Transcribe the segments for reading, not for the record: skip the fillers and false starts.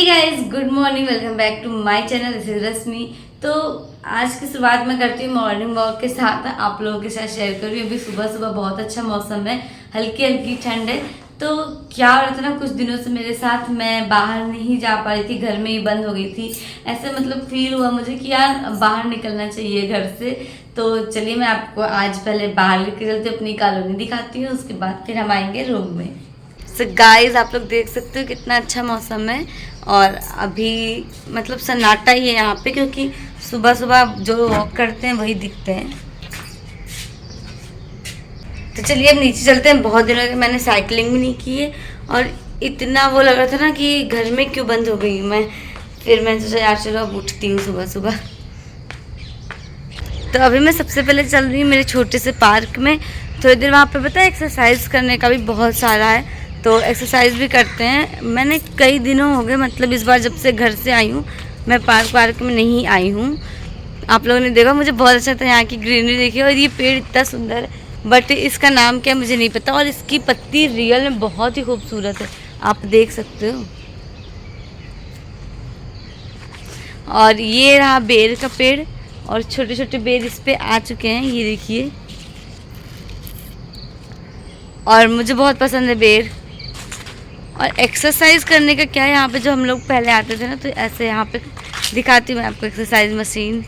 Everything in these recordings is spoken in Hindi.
Guys, good morning, welcome back to my channel. This is Rashmi. तो आज की शुरुआत मैं करती हूँ मॉर्निंग वॉक के साथ, आप लोगों के साथ शेयर कर रही हूँ। अभी सुबह सुबह बहुत अच्छा मौसम है, हल्की हल्की ठंड है। तो क्या हो रहा था ना, कुछ दिनों से मेरे साथ मैं बाहर नहीं जा पा रही थी, घर में ही बंद हो गई थी। ऐसे मतलब फील हुआ मुझे कि यार बाहर निकलना चाहिए घर से। तो चलिए मैं आपको आज पहले बाहर लेके चलते अपनी कॉलोनी दिखाती हूँ, उसके बाद फिर हम आएंगे रूम में। सो गाइस, आप लोग देख सकते हो कितना अच्छा मौसम है। और अभी मतलब सन्नाटा ही है यहाँ पे, क्योंकि सुबह सुबह जो वॉक करते हैं वही दिखते हैं। तो चलिए अब नीचे चलते हैं। बहुत दिनों से मैंने साइकिलिंग भी नहीं की है, और इतना वो लग रहा था ना कि घर में क्यों बंद हो गई हूँ मैं। फिर मैंने सोचा यार चलो अब उठती हूँ सुबह सुबह। तो अभी मैं सबसे पहले चल रही हूँ मेरे छोटे से पार्क में। थोड़ी देर वहाँ पे पता है एक्सरसाइज करने का भी बहुत सारा है, तो एक्सरसाइज भी करते हैं। मैंने कई दिनों हो गए, मतलब इस बार जब से घर से आई हूँ मैं पार्क में नहीं आई हूँ। आप लोगों ने देखा, मुझे बहुत अच्छा था यहाँ की ग्रीनरी देखी। और ये पेड़ इतना सुंदर है, बट इसका नाम क्या मुझे नहीं पता। और इसकी पत्ती रियल में बहुत ही खूबसूरत है, आप देख सकते हो। और ये रहा बेर का पेड़, और छोटे छोटे बेर इस पे आ चुके हैं, ये देखिए। और मुझे बहुत पसंद है बेर। और एक्सरसाइज करने का क्या है, यहाँ पे जो हम लोग पहले आते थे ना, तो ऐसे यहाँ पे दिखाती हूँ मैं आपको एक्सरसाइज मशीन।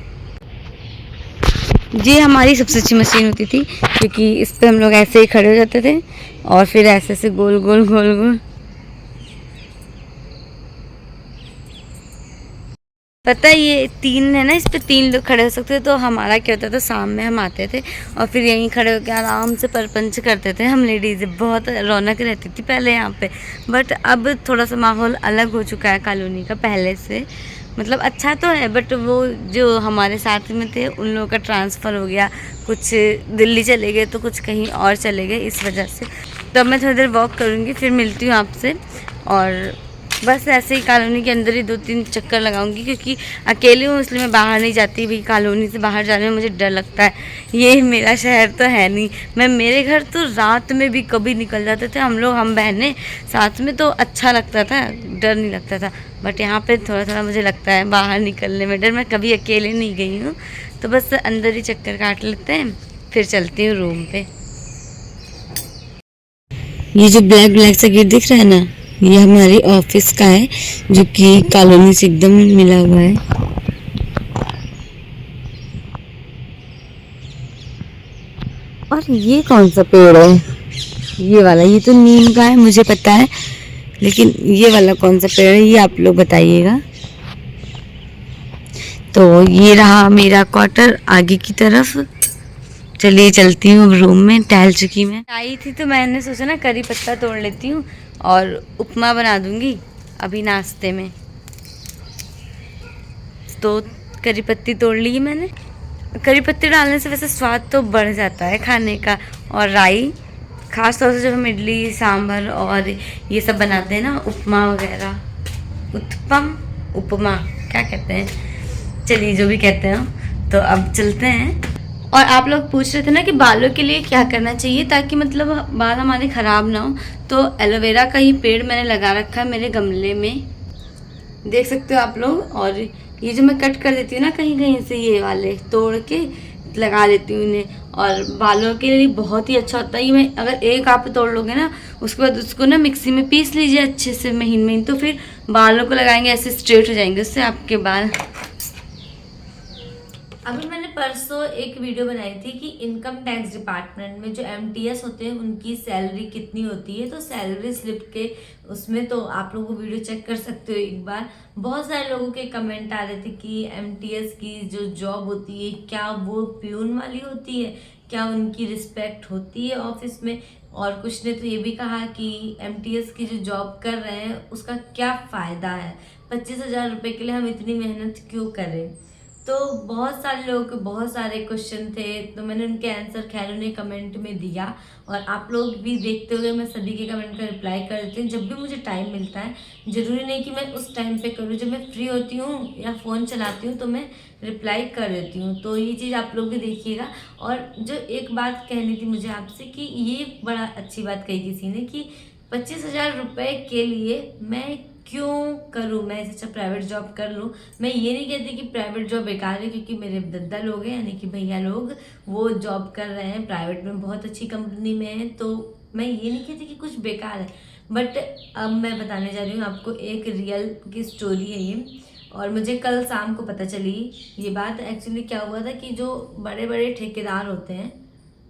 ये हमारी सबसे अच्छी मशीन होती थी, क्योंकि इस पे हम लोग ऐसे ही खड़े हो जाते थे और फिर ऐसे ऐसे गोल गोल गोल गोल। पता है ये तीन है ना, इस पे तीन लोग खड़े हो सकते थे। तो हमारा क्या होता था, शाम में हम आते थे और फिर यहीं खड़े होकर आराम से परपंच करते थे हम लेडीज़। बहुत रौनक रहती थी पहले यहाँ पे। बट अब थोड़ा सा माहौल अलग हो चुका है कॉलोनी का पहले से। मतलब अच्छा तो है, बट वो जो हमारे साथ में थे उन लोगों का ट्रांसफ़र हो गया। कुछ दिल्ली चले गए तो कुछ कहीं और चले गए, इस वजह से। तो अब मैं थोड़ी देर वॉक करूँगी, फिर मिलती हूँ आपसे। और बस ऐसे ही कॉलोनी के अंदर ही 2-3 चक्कर लगाऊंगी, क्योंकि अकेले हूँ इसलिए मैं बाहर नहीं जाती। भाई कॉलोनी से बाहर जाने में मुझे डर लगता है। ये मेरा शहर तो है नहीं। मैं मेरे घर तो रात में भी कभी निकल जाते थे हम लोग, हम बहनें साथ में, तो अच्छा लगता था, डर नहीं लगता था। बट यहाँ पे थोड़ा थोड़ा मुझे लगता है बाहर निकलने में डर। मैं कभी अकेले नहीं गई हूँ, तो बस अंदर ही चक्कर काट लेते हैं, फिर चलती हूँ रूम पे। ये जो ब्लैक ब्लैक सा गेट दिख रहा है ना, ये हमारे ऑफिस का है, जो कि कॉलोनी से एकदम मिला हुआ है। और ये कौन सा पेड़ है? ये वाला, ये तो नीम का है मुझे पता है, लेकिन ये वाला कौन सा पेड़ है ये आप लोग बताइएगा। तो ये रहा मेरा क्वार्टर आगे की तरफ। चलिए चलती हूँ अब रूम में। टहल चुकी मैं आई थी, तो मैंने सोचा ना करी पत्ता तोड़ लेती हूँ और उपमा बना दूंगी अभी नाश्ते में। तो करी पत्ती तोड़ ली मैंने। करी पत्ती डालने से वैसे स्वाद तो बढ़ जाता है खाने का। और राई, खास तौर से जब हम इडली सांभर और ये सब बनाते हैं ना, उपमा वगैरह, उत्पम, उपमा क्या कहते हैं, चलिए जो भी कहते हैं। तो अब चलते हैं। और आप लोग पूछ रहे थे ना कि बालों के लिए क्या करना चाहिए ताकि मतलब बाल हमारे ख़राब ना हो। तो एलोवेरा का ही पेड़ मैंने लगा रखा है मेरे गमले में, देख सकते हो आप लोग। और ये जो मैं कट कर देती हूँ ना कहीं कहीं से, ये वाले तोड़ के लगा लेती हूँ इन्हें। और बालों के लिए बहुत ही अच्छा होता है ये। मैं अगर एक आप तोड़ लोगे ना, उसके बाद उसको ना मिक्सी में पीस लीजिए अच्छे से महीन महीन, तो फिर बालों को लगाएंगे ऐसे स्ट्रेट हो जाएंगे उससे आपके बाल। अभी मैंने परसों एक वीडियो बनाई थी कि इनकम टैक्स डिपार्टमेंट में जो एमटीएस होते हैं उनकी सैलरी कितनी होती है। तो सैलरी स्लिप के उसमें तो आप लोग वो वीडियो चेक कर सकते हो एक बार। बहुत सारे लोगों के कमेंट आ रहे थे कि एमटीएस की जो जॉब होती है क्या वो प्यून वाली होती है, क्या उनकी रिस्पेक्ट होती है ऑफिस में। और कुछ ने तो ये भी कहा कि एमटीएस की जो जॉब कर रहे हैं उसका क्या फ़ायदा है, 25,000 रुपये के लिए हम इतनी मेहनत क्यों करें। तो बहुत सारे लोगों के बहुत सारे क्वेश्चन थे, तो मैंने उनके आंसर खैर उन्हें कमेंट में दिया। और आप लोग भी देखते हुए मैं सभी के कमेंट का रिप्लाई कर देती हूँ जब भी मुझे टाइम मिलता है। ज़रूरी नहीं कि मैं उस टाइम पे करूँ, जब मैं फ्री होती हूँ या फ़ोन चलाती हूँ तो मैं रिप्लाई कर देती हूँ। तो ये चीज़ आप लोग भी देखिएगा। और जो एक बात कहनी थी मुझे आपसे, कि ये बड़ा अच्छी बात कही किसी ने कि 25,000 रुपये के लिए मैं क्यों करूँ मैं, इससे अच्छा प्राइवेट जॉब कर लूँ। मैं ये नहीं कहती कि प्राइवेट जॉब बेकार है, क्योंकि मेरे दद्दा लोग हैं यानी कि भैया लोग वो जॉब कर रहे हैं प्राइवेट में, बहुत अच्छी कंपनी में है, तो मैं ये नहीं कहती कि कुछ बेकार है। बट अब मैं बताने जा रही हूँ आपको एक रियल की स्टोरी है ये, और मुझे कल शाम को पता चली ये बात। एक्चुअली क्या हुआ था कि जो बड़े बड़े ठेकेदार होते हैं,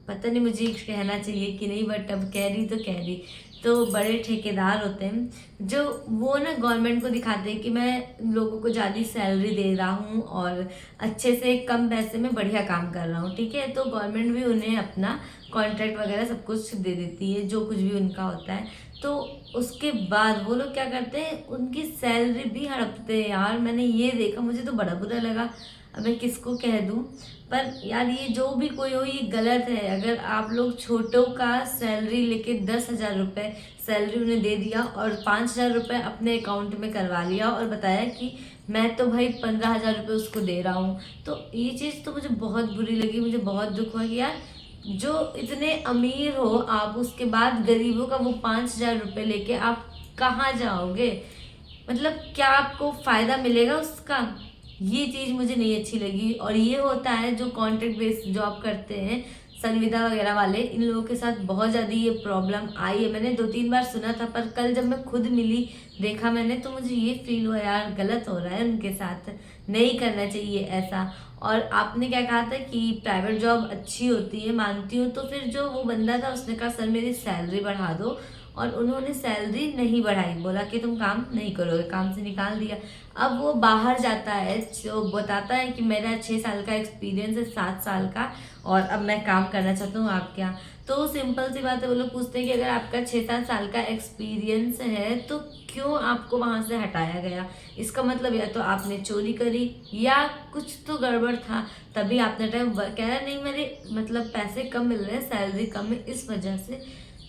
पता नहीं मुझे कहना चाहिए कि नहीं, बट अब कह रही तो कह रही, तो बड़े ठेकेदार होते हैं जो वो ना गवर्नमेंट को दिखाते हैं कि मैं लोगों को ज़्यादा सैलरी दे रहा हूँ और अच्छे से कम पैसे में बढ़िया काम कर रहा हूँ, ठीक है। तो गवर्नमेंट भी उन्हें अपना कॉन्ट्रैक्ट वगैरह सब कुछ दे देती है, जो कुछ भी उनका होता है। तो उसके बाद वो लोग क्या करते हैं, उनकी सैलरी भी हड़पते हैं यार। मैंने ये देखा, मुझे तो बड़ा बुरा लगा। अब मैं किसको कह दूँ, पर यार ये जो भी कोई हो ये गलत है। अगर आप लोग छोटों का सैलरी लेके 10,000 रुपये सैलरी उन्हें दे दिया और 5,000 रुपये अपने अकाउंट में करवा लिया और बताया कि मैं तो भाई 15,000 रुपये उसको दे रहा हूँ, तो ये चीज़ तो मुझे बहुत बुरी लगी। मुझे बहुत दुख हुआ कि यार जो इतने अमीर हो आप, उसके बाद गरीबों का वो 5,000 रुपये लेके आप कहाँ जाओगे, मतलब क्या आपको फ़ायदा मिलेगा उसका। ये चीज़ मुझे नहीं अच्छी लगी। और ये होता है जो कॉन्ट्रैक्ट बेस्ड जॉब करते हैं, संविदा वगैरह वाले, इन लोगों के साथ बहुत ज़्यादा ये प्रॉब्लम आई है। मैंने 2-3 बार सुना था, पर कल जब मैं खुद मिली, देखा मैंने, तो मुझे ये फील हुआ यार गलत हो रहा है उनके साथ, नहीं करना चाहिए ऐसा। और आपने क्या कहा था कि प्राइवेट जॉब अच्छी होती है, मानती हूँ। तो फिर जो वो बंदा था उसने कहा सर मेरी सैलरी बढ़ा दो, और उन्होंने सैलरी नहीं बढ़ाई, बोला कि तुम काम नहीं करोगे, काम से निकाल दिया। अब वो बाहर जाता है, जो बताता है कि मेरा 6 साल का एक्सपीरियंस है, 7 साल का, और अब मैं काम करना चाहता हूँ आपके यहाँ। तो सिंपल सी बात है, वो लोग पूछते हैं कि अगर आपका 6-7 साल का एक्सपीरियंस है तो क्यों आपको वहाँ से हटाया गया। इसका मतलब या तो आपने चोरी करी या कुछ तो गड़बड़ था, तभी आपने टाइम कह रहा नहीं मेरे मतलब पैसे कम मिल रहे हैं, सैलरी कम है इस वजह से।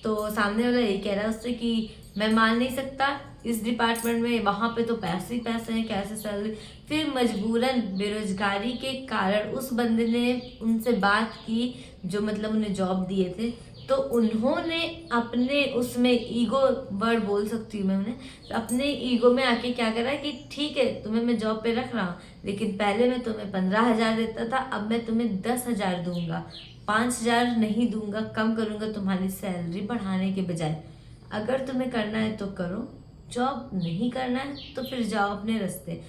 तो सामने वाला यही कह रहा है उससे कि मैं मान नहीं सकता इस डिपार्टमेंट में, वहाँ पे तो पैसे ही पैसे हैं, कैसे सैलरी। फिर मजबूरन बेरोजगारी के कारण उस बंदे ने उनसे बात की जो मतलब उन्हें जॉब दिए थे, तो उन्होंने अपने उसमें ईगो वर्ड बोल सकती हूँ मैं उन्हें, तो अपने ईगो में आके क्या करा कि ठीक है तुम्हें मैं जॉब पे रख रहा हूँ, लेकिन पहले मैं तुम्हें 15,000 देता था, अब मैं तुम्हें 10,000 दूंगा, 5,000 नहीं दूंगा, कम करूंगा तुम्हारी सैलरी बढ़ाने के बजाय। अगर तुम्हें करना है तो करो, जॉब नहीं करना है तो फिर जाओ अपने रास्ते।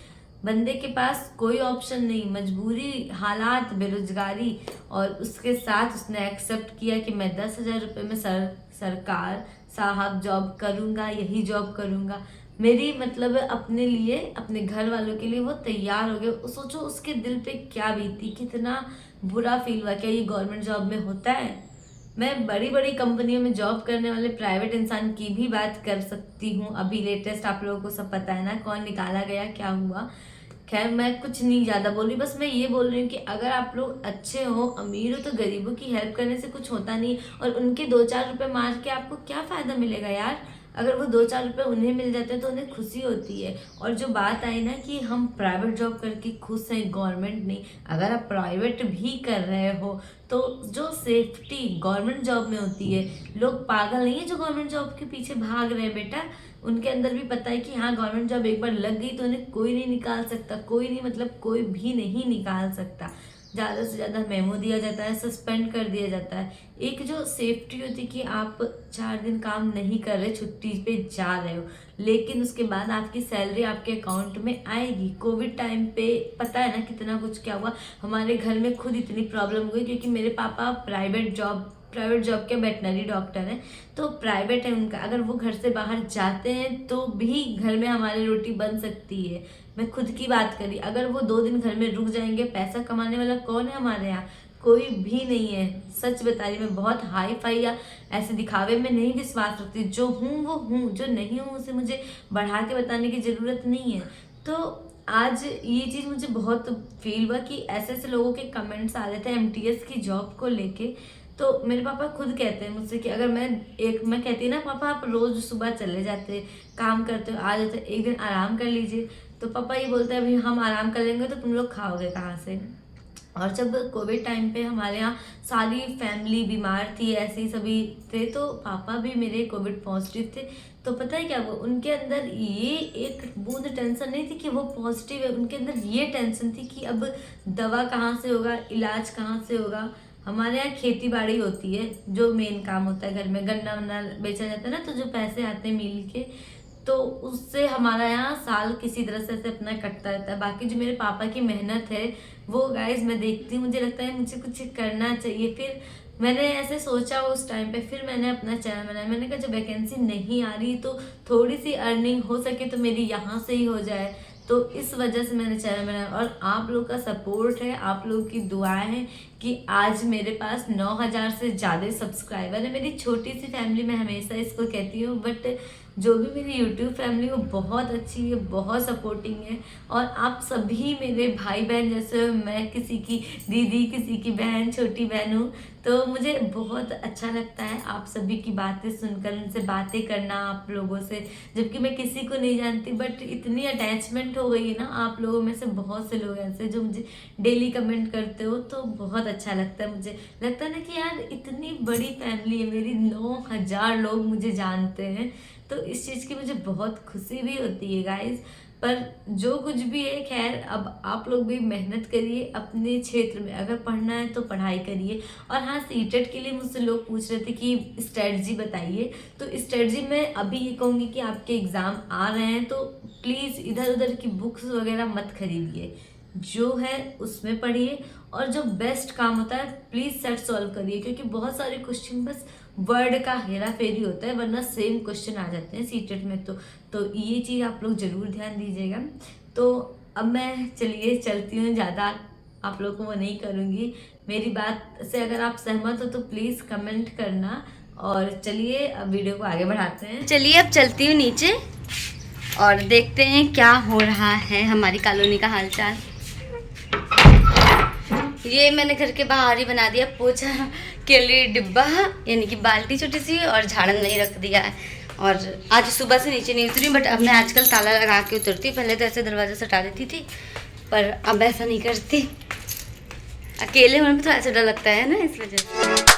बंदे के पास कोई ऑप्शन नहीं, मजबूरी, हालात, बेरोजगारी, और उसके साथ उसने एक्सेप्ट किया कि मैं 10,000 रुपये में सरकार साहब जॉब करूँगा, यही जॉब करूँगा। मेरी मतलब अपने लिए, अपने घर वालों के लिए वो तैयार हो गए। सोचो उसके दिल पे क्या बीती, कितना बुरा फील हुआ। क्या ये गवर्नमेंट जॉब में होता है। मैं बड़ी बड़ी कंपनियों में जॉब करने वाले प्राइवेट इंसान की भी बात कर सकती हूँ। अभी लेटेस्ट आप लोगों को सब पता है ना, कौन निकाला गया, क्या हुआ। खैर मैं कुछ नहीं ज़्यादा बोल रही, बस मैं ये बोल रही हूँ कि अगर आप लोग अच्छे हो, अमीर हो, तो गरीबों की हेल्प करने से कुछ होता नहीं। और उनके 2-4 रुपए मार के आपको क्या फ़ायदा मिलेगा यार। अगर वो 2-4 रुपए उन्हें मिल जाते हैं तो उन्हें खुशी होती है। और जो बात आई ना कि हम प्राइवेट जॉब करके खुश हैं, गवर्नमेंट नहीं, अगर आप प्राइवेट भी कर रहे हो तो जो सेफ्टी गवर्नमेंट जॉब में होती है, लोग पागल नहीं है जो गवर्नमेंट जॉब के पीछे भाग रहे हैं बेटा। उनके अंदर भी पता है कि हाँ गवर्नमेंट जॉब एक बार लग गई तो उन्हें कोई नहीं निकाल सकता, कोई नहीं मतलब कोई भी नहीं निकाल सकता। ज़्यादा से ज़्यादा मेमो दिया जाता है, सस्पेंड कर दिया जाता है। एक जो सेफ्टी होती है कि आप 4 दिन काम नहीं कर रहे, छुट्टी पे जा रहे हो, लेकिन उसके बाद आपकी सैलरी आपके अकाउंट में आएगी। कोविड टाइम पे पता है ना कितना कुछ क्या हुआ। हमारे घर में खुद इतनी प्रॉब्लम हुई क्योंकि मेरे पापा प्राइवेट जॉब के वेटनरी डॉक्टर हैं, तो प्राइवेट है उनका। अगर वो घर से बाहर जाते हैं तो भी घर में हमारी रोटी बन सकती है। मैं खुद की बात करी, अगर वो 2 दिन घर में रुक जाएंगे, पैसा कमाने वाला कौन है हमारे यहाँ, कोई भी नहीं है। सच बता रही, मैं बहुत हाई फाई या ऐसे दिखावे में नहीं विश्वास रखती। जो हूँ वो हूँ, जो नहीं हूँ उसे मुझे बढ़ा के बताने की ज़रूरत नहीं है। तो आज ये चीज़ मुझे बहुत फील हुआ कि ऐसे ऐसे लोगों के कमेंट्स आ रहे थे एमटीएस की जॉब को लेके। तो मेरे पापा खुद कहते हैं मुझसे कि अगर मैं कहती ना पापा आप रोज़ सुबह चले जाते, काम करते हो, आ जाते, एक दिन आराम कर लीजिए, तो पापा ये बोलते हैं अभी हम आराम कर लेंगे तो तुम लोग खाओगे कहाँ से। और जब कोविड टाइम पे हमारे यहाँ सारी फैमिली बीमार थी, ऐसे ही सभी थे, तो पापा भी मेरे कोविड पॉजिटिव थे। तो पता है क्या, वो उनके अंदर ये एक बूंद टेंशन नहीं थी कि वो पॉजिटिव है, उनके अंदर ये टेंशन थी कि अब दवा कहाँ से होगा, इलाज कहाँ से होगा। हमारे यहाँ खेती बाड़ी होती है, जो मेन काम होता है घर में, गन्ना वन्ना बेचा जाता है ना, तो जो पैसे आते हैं मिल के, तो उससे हमारा यहाँ साल किसी तरह से अपना कटता रहता है। बाकी जो मेरे पापा की मेहनत है वो गाइस मैं देखती हूँ, मुझे लगता है मुझे कुछ करना चाहिए। फिर मैंने ऐसे सोचा उस टाइम पे, फिर मैंने अपना चैनल बनाया। मैंने कहा जब वैकेंसी नहीं आ रही तो थोड़ी सी अर्निंग हो सके तो मेरी यहाँ से ही हो जाए, तो इस वजह से मैंने चैनल बनाया। और आप लोग का सपोर्ट है, आप लोग की दुआएं हैं कि आज मेरे पास 9,000 से ज़्यादा सब्सक्राइबर है। मेरी छोटी सी फैमिली, मैं हमेशा इसको कहती हूँ, बट जो भी मेरी यूट्यूब फैमिली वो बहुत अच्छी है, बहुत सपोर्टिंग है। और आप सभी मेरे भाई बहन जैसे हो, मैं किसी की दीदी, किसी की बहन, छोटी बहन हूँ, तो मुझे बहुत अच्छा लगता है आप सभी की बातें सुनकर, उनसे बातें करना आप लोगों से, जबकि मैं किसी को नहीं जानती, बट इतनी अटैचमेंट हो गई है ना आप लोगों में से। बहुत से लोग ऐसे जो मुझे डेली कमेंट करते हो, तो बहुत अच्छा लगता है। मुझे लगता है ना कि यार इतनी बड़ी फैमिली है मेरी, 9,000 लोग मुझे जानते हैं, तो इस चीज़ की मुझे बहुत खुशी भी होती है गाइज। पर जो कुछ भी है, खैर अब आप लोग भी मेहनत करिए अपने क्षेत्र में, अगर पढ़ना है तो पढ़ाई करिए। और हाँ, सीटेट के लिए मुझसे लोग पूछ रहे थे कि स्ट्रेटजी बताइए, तो स्ट्रेटजी में अभी ये कहूँगी कि आपके एग्ज़ाम आ रहे हैं तो प्लीज़ इधर उधर की बुक्स वगैरह मत खरीदिए, जो है उसमें पढ़िए। और जो बेस्ट काम होता है प्लीज़ सेट सॉल्व करिए, क्योंकि बहुत सारे क्वेश्चन बस वर्ड का हेरा फेरी होता है, वरना सेम क्वेश्चन आ जाते हैं सीटेट में। तो ये चीज़ आप लोग ज़रूर ध्यान दीजिएगा। तो अब मैं चलिए चलती हूँ, ज़्यादा आप लोगों को वो नहीं करूँगी। मेरी बात से अगर आप सहमत हो तो प्लीज़ कमेंट करना। और चलिए अब वीडियो को आगे बढ़ाते हैं। चलिए अब चलती हूँ नीचे और देखते हैं क्या हो रहा है हमारी कॉलोनी का हालचाल। ये मैंने घर के बाहर ही बना दिया पोछा के लिए डिब्बा, यानी कि बाल्टी छोटी सी, और झाड़न नहीं रख दिया है। और आज सुबह से नीचे नहीं उतरी, बट अब मैं आजकल ताला लगा के उतरती हूँ। पहले तो ऐसे दरवाजा से हटा देती थी, पर अब ऐसा नहीं करती। अकेले होने में थोड़ा सा डर लगता है ना, इस वजह से।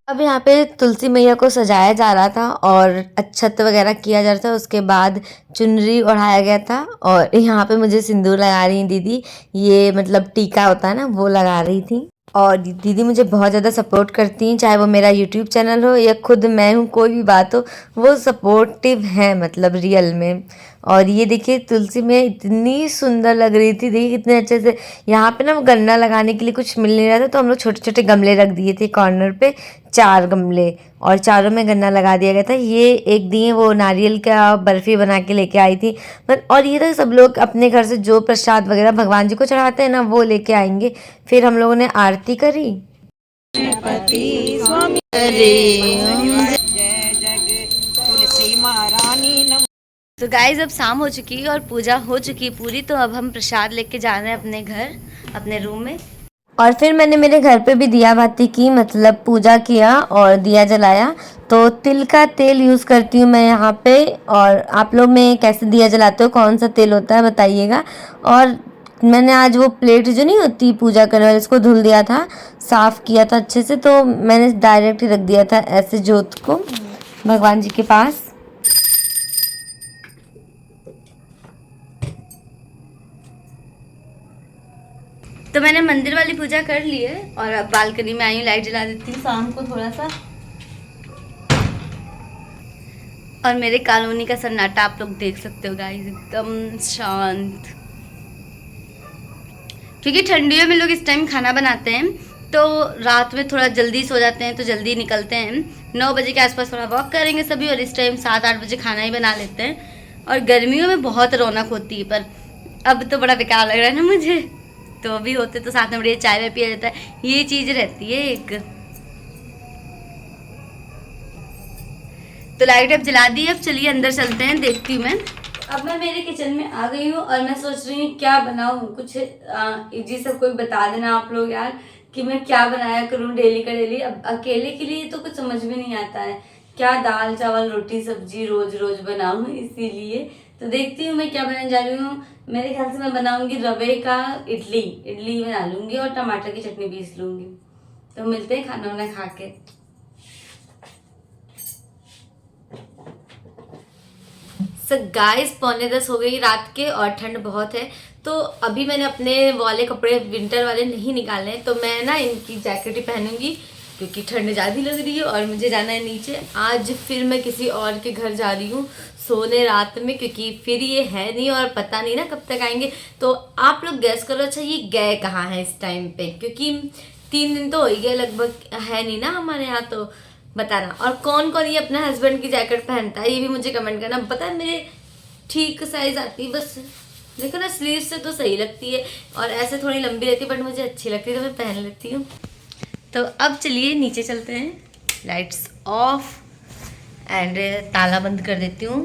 अब यहाँ पे तुलसी मैया को सजाया जा रहा था और अक्षत वगैरह किया जा रहा था। उसके बाद चुनरी ओढ़ाया गया था और यहाँ पे मुझे सिंदूर लगा रही दीदी, ये मतलब टीका होता है ना, वो लगा रही थी। और दीदी मुझे बहुत ज़्यादा सपोर्ट करती हैं, चाहे वो मेरा यूट्यूब चैनल हो या खुद मैं हूँ, कोई भी बात हो वो सपोर्टिव है, मतलब रियल में। और ये देखिए तुलसी में इतनी सुंदर लग रही थी, देखिए कितने अच्छे से। यहाँ पे ना गन्ना लगाने के लिए कुछ मिल नहीं रहा था, तो हम लोग छोटे छोटे गमले रख दिए थे कॉर्नर पे, 4 गमले, और चारों में गन्ना लगा दिया गया था। ये एक दिए वो नारियल का बर्फ़ी बना के लेके आई थी। और ये तो सब लोग अपने घर से जो प्रसाद वगैरह भगवान जी को चढ़ाते हैं ना, वो लेके आएंगे। फिर हम लोगों ने आरती करी। तो गाइज अब शाम हो चुकी है और पूजा हो चुकी है पूरी, तो अब हम प्रसाद लेके जा रहे हैं अपने घर, अपने रूम में। और फिर मैंने मेरे घर पे भी दिया बाती की, मतलब पूजा किया और दिया जलाया। तो तिल का तेल यूज़ करती हूँ मैं यहाँ पे। और आप लोग में कैसे दिया जलाते हो, कौन सा तेल होता है बताइएगा। और मैंने आज वो प्लेट जो नहीं होती पूजा करने वाली, इसको धुल दिया था, साफ़ किया था अच्छे से, तो मैंने डायरेक्ट ही रख दिया था ऐसे जोत को भगवान जी के पास। तो मैंने मंदिर वाली पूजा कर ली है और अब बालकनी में आई हूँ, लाइट जला देती हूँ शाम को थोड़ा सा। और मेरे कॉलोनी का सन्नाटा आप लोग देख सकते हो गाइस, एकदम शांत। क्योंकि ठंडियों में लोग इस टाइम खाना बनाते हैं, तो रात में थोड़ा जल्दी सो जाते हैं, तो जल्दी निकलते हैं। 9 बजे के आसपास थोड़ा वॉक करेंगे सभी, और इस टाइम 7-8 बजे खाना ही बना लेते हैं। और गर्मियों में बहुत रौनक होती है, पर अब तो बड़ा बेकार लग रहा है ना मुझे। तो अभी होते तो साथ में बढ़िया चाय वाय पिया जाता है, ये चीज़ रहती है एक। तो लाइट अब जला दी, अब चलिए अंदर चलते हैं, देखती हूँ मैं। अब मैं मेरे किचन में आ गई हूँ और मैं सोच रही हूँ क्या बनाऊँ, कुछ इजी सब कोई बता देना आप लोग यार कि मैं क्या बनाया करूँ डेली का डेली। अब अकेले के लिए तो कुछ समझ में नहीं आता है, क्या दाल चावल रोटी सब्जी रोज रोज बनाऊँ, इसीलिए तो देखती हूँ मैं क्या बनाने जा रही हूँ। मेरे ख्याल से मैं बनाऊंगी रवे का इडली बना लूंगी और टमाटर की चटनी पीस लूंगी। तो मिलते हैं खाना वाना खा के। गाइस 9:45 हो गई रात के और ठंड बहुत है, तो अभी मैंने अपने वाले कपड़े विंटर वाले नहीं निकाले हैं, तो मैं ना इनकी जैकेट ही पहनूंगी क्योंकि ठंड ज़्यादा लग रही है और मुझे जाना है नीचे। आज फिर मैं किसी और के घर जा रही हूँ सोने रात में, क्योंकि फिर ये है नहीं और पता नहीं ना कब तक आएंगे। तो आप लोग गैस करो, अच्छा ये गए कहाँ हैं इस टाइम पे, क्योंकि 3 दिन तो हो ही गए लगभग, है नहीं ना हमारे यहाँ। तो बताना, और कौन कौन ये अपना हस्बैंड की जैकेट पहनता है ये भी मुझे कमेंट करना। पता है मेरे ठीक साइज आती है बस, देखो ना स्लीव से तो सही लगती है और ऐसे थोड़ी लंबी रहती है, बट मुझे अच्छी लगती है तो मैं पहन लेती हूँ। तो अब चलिए नीचे चलते हैं, लाइट्स ऑफ एंड ताला बंद कर देती हूँ।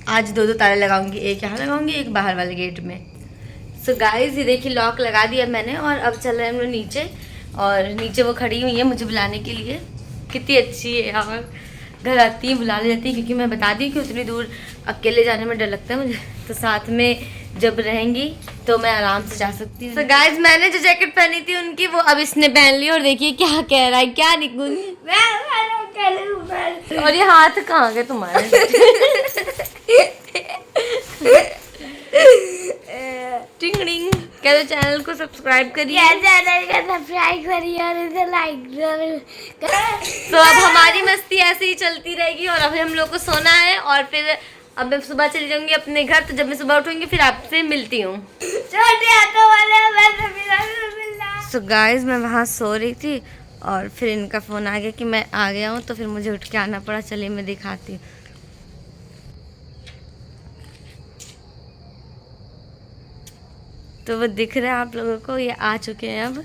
आज 2 ताले लगाऊंगी, एक यहाँ लगाऊंगी एक बाहर वाले गेट में। सो गाइस ये देखिए लॉक लगा दिया मैंने और अब चल रहे हैं हम लोग नीचे, और नीचे वो खड़ी हुई है मुझे बुलाने के लिए। कितनी अच्छी है यार, घर आती है बुला ले जाती है, क्योंकि मैं बता दी कि उतनी दूर अकेले जाने में डर लगता है मुझे, तो साथ में जब रहेंगी तो मैं आराम से जा सकती हूँ। तो गाइस मैंने जो जैकेट पहनी थी उनकी वो अब इसने पहन ली और देखिए क्या कह रहा है, क्या निकलूंगी और ये हाथ कहाँ गए तुम्हारे टिंग टिंग। क्या तो चैनल को सब्सक्राइब करिए, सब्सक्राइब करिए और इसे लाइक जरूर। तो अब हमारी मस्ती ऐसे ही चलती रहेगी और अभी हम लोग को सोना है और फिर अब मैं सुबह चली जाऊंगी अपने घर। तो जब मैं सुबह उठूंगी फिर आपसे मिलती हूँ। सो गाइस मैं वहाँ सो रही थी और फिर इनका फ़ोन आ गया कि मैं आ गया हूँ, तो फिर मुझे उठ के आना पड़ा। चलिए मैं दिखाती हूँ। तो वो दिख रहा है आप लोगों को, ये आ चुके हैं अब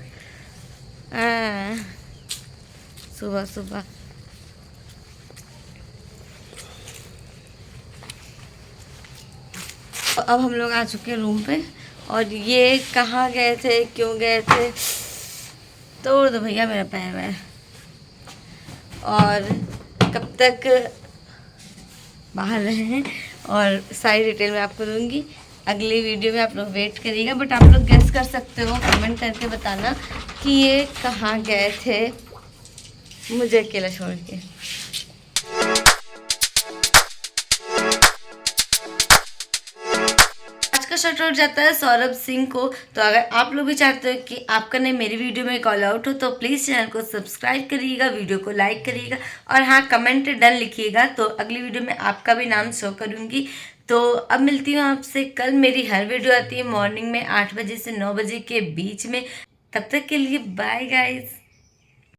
सुबह सुबह। अब हम लोग आ चुके हैं रूम पे, और ये कहाँ गए थे क्यों गए थे, तोड़ दो भैया मेरा पैर है। और कब तक बाहर रहे हैं और सारी डिटेल मैं आपको दूंगी अगली वीडियो में, आप लोग वेट करिएगा। बट आप लोग गेस कर सकते हो, कमेंट करके बताना कि ये कहाँ गए थे मुझे अकेला छोड़ के। आज का शॉट आउट जाता है सौरभ सिंह को। तो अगर आप लोग भी चाहते हो कि आपका नेम मेरी वीडियो में कॉल आउट हो तो प्लीज़ चैनल को सब्सक्राइब करिएगा, वीडियो को लाइक करिएगा और हाँ कमेंट डन लिखिएगा, तो अगली वीडियो में आपका भी नाम शो करूँगी। तो अब मिलती हूँ आपसे कल। मेरी हर वीडियो आती है मॉर्निंग में 8 बजे से 9 बजे के बीच में। तब तक के लिए बाय गाइस।